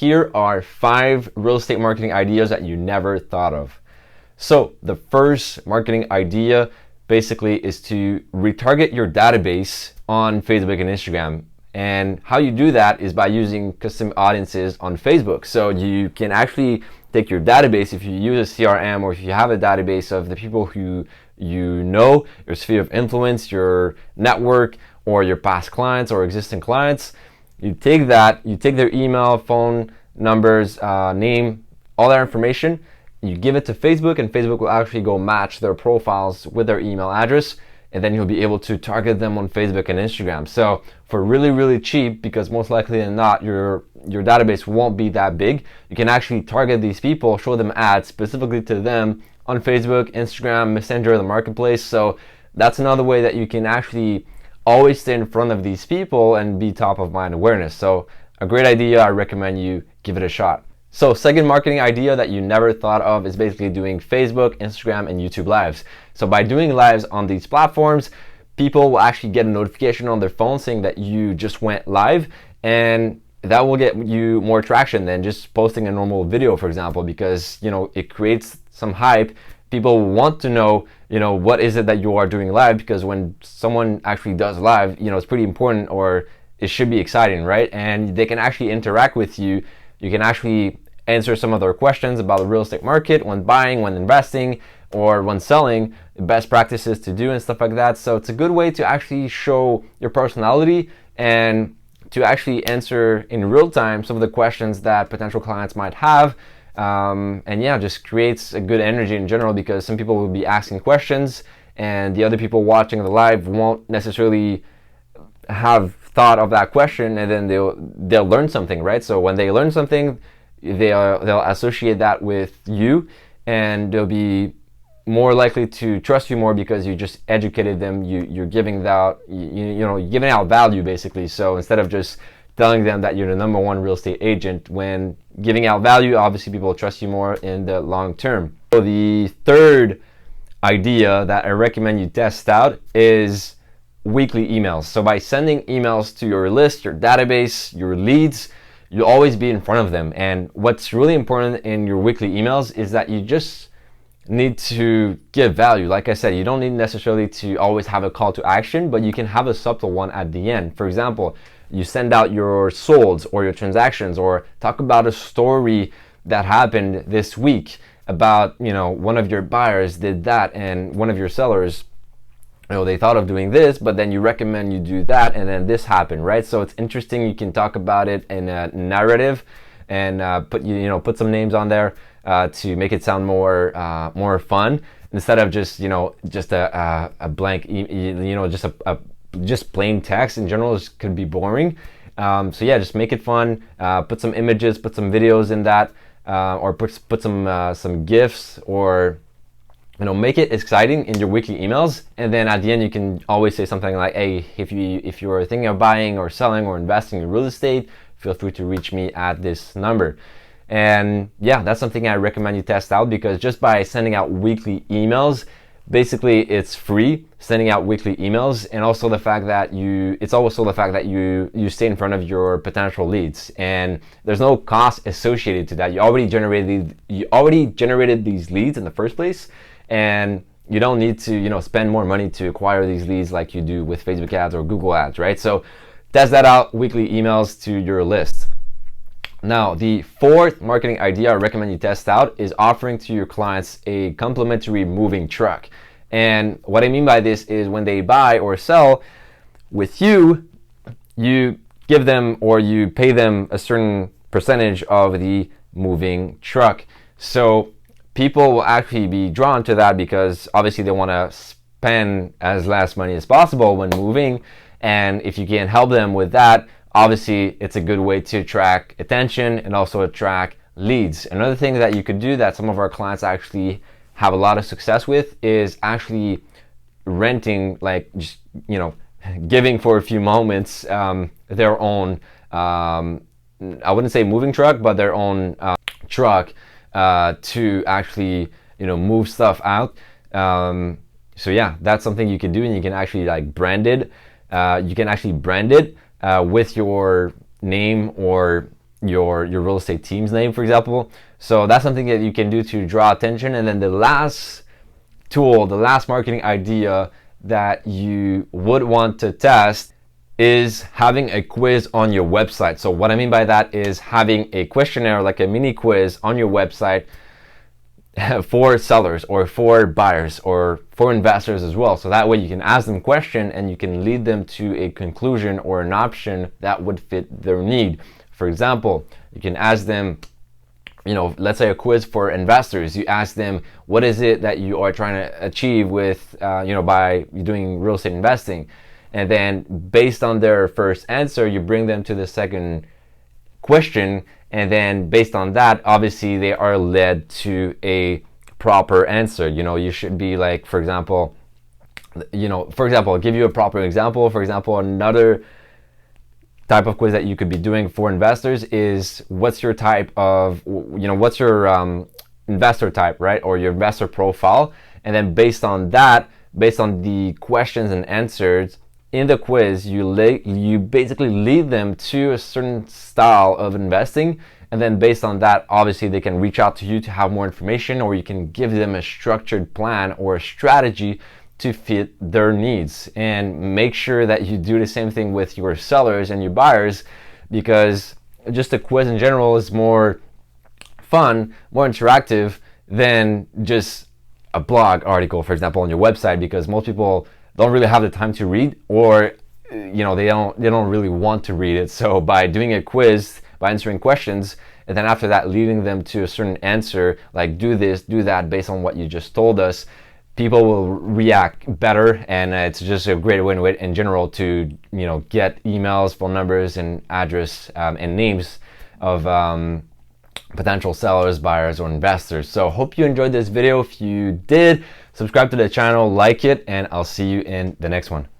here are 5 real estate marketing ideas that you never thought of. So the first marketing idea basically is to retarget your database on Facebook and Instagram. And how you do that is by using custom audiences on Facebook. So you can actually take your database, if you use a CRM or if you have a database of the people who you know, your sphere of influence, your network, or your past clients or existing clients, you take that, you take their email, phone numbers, name, all that information, you give it to Facebook, and Facebook will actually go match their profiles with their email address, and then you'll be able to target them on Facebook and Instagram. So for really, really cheap, because most likely than not, your database won't be that big, you can actually target these people, show them ads specifically to them on Facebook, Instagram, Messenger, the marketplace. So that's another way that you can actually always stay in front of these people and be top of mind awareness. So a great idea. I recommend you give it a shot. So second marketing idea that you never thought of is basically doing Facebook, Instagram, and YouTube lives. So by doing lives on these platforms, people will actually get a notification on their phone saying that you just went live, and that will get you more traction than just posting a normal video, for example, because it creates some hype. People want to know, what is it that you are doing live, because when someone actually does live, it's pretty important, or it should be exciting, right? And they can actually interact with you. You can actually answer some of their questions about the real estate market when buying, when investing, or when selling, best practices to do and stuff like that. So it's a good way to actually show your personality and to actually answer in real time some of the questions that potential clients might have. And yeah, just creates a good energy in general, because some people will be asking questions and the other people watching the live won't necessarily have thought of that question, and then they'll learn something, right? So when they learn something, they'll associate that with you, and they'll be more likely to trust you more because you just educated them. You're giving out, you're giving out value basically. So instead of just telling them that you're the number one real estate agent, when giving out value, obviously people will trust you more in the long term. So the third idea that I recommend you test out is weekly emails. So by sending emails to your list, your database, your leads, you'll always be in front of them. And what's really important in your weekly emails is that you just need to give value. Like I said, you don't need necessarily to always have a call to action, but you can have a subtle one at the end. For example, you send out your solds or your transactions, or talk about a story that happened this week about, one of your buyers did that, and one of your sellers, they thought of doing this, but then you recommend you do that, and then this happened, right? So it's interesting. You can talk about it in a narrative, and put some names on there to make it sound more fun, instead of just a blank, just plain text. In general, it could be boring. So yeah, just make it fun. Put some images, put some videos in that, or put some GIFs, or make it exciting in your weekly emails. And then at the end, you can always say something like, hey, if you're thinking of buying or selling or investing in real estate, feel free to reach me at this number. And yeah, that's something I recommend you test out, because just by sending out weekly emails, basically it's free sending out weekly emails. And also the fact that it's also the fact that you stay in front of your potential leads, and there's no cost associated to that. You already generated these leads in the first place, and you don't need to spend more money to acquire these leads like you do with Facebook ads or Google ads, right? So test that out, weekly emails to your list. Now, the fourth marketing idea I recommend you test out is offering to your clients a complimentary moving truck. And what I mean by this is, when they buy or sell with you, you give them, or you pay them a certain percentage of the moving truck. So people will actually be drawn to that, because obviously they want to spend as less money as possible when moving. And if you can help them with that, obviously it's a good way to attract attention and also attract leads. Another thing that you could do that some of our clients actually have a lot of success with is actually renting, like just, giving for a few moments their own, I wouldn't say moving truck, but their own truck to actually, move stuff out. So yeah, that's something you can do, and you can actually brand it. You can actually brand it with your name, or your real estate team's name, for example. So that's something that you can do to draw attention. And then the last tool, the last marketing idea that you would want to test is having a quiz on your website. So what I mean by that is having a questionnaire, like a mini quiz on your website for sellers or for buyers or for investors as well. So that way you can ask them questions and you can lead them to a conclusion or an option that would fit their need. For example, you can ask them, let's say a quiz for investors. You ask them, what is it that you are trying to achieve with, by doing real estate investing? And then based on their first answer, you bring them to the second question. And then based on that, obviously they are led to a proper answer. You should be like, for example, I'll give you a proper example. For example, another type of quiz that you could be doing for investors is what's your investor type, right? Or your investor profile. And then based on that, based on the questions and answers in the quiz, you basically lead them to a certain style of investing. And then based on that, obviously they can reach out to you to have more information, or you can give them a structured plan or a strategy to fit their needs. And make sure that you do the same thing with your sellers and your buyers, because just a quiz in general is more fun, more interactive than just a blog article, for example, on your website, because most people don't really have the time to read, or they don't really want to read it. So by doing a quiz, by answering questions, and then after that leading them to a certain answer, like do this, do that, based on what you just told us, people will react better. And it's just a great way in general to get emails, phone numbers, and address and names of potential sellers, buyers, or investors. So hope you enjoyed this video. If you did, subscribe to the channel, like it, and I'll see you in the next one.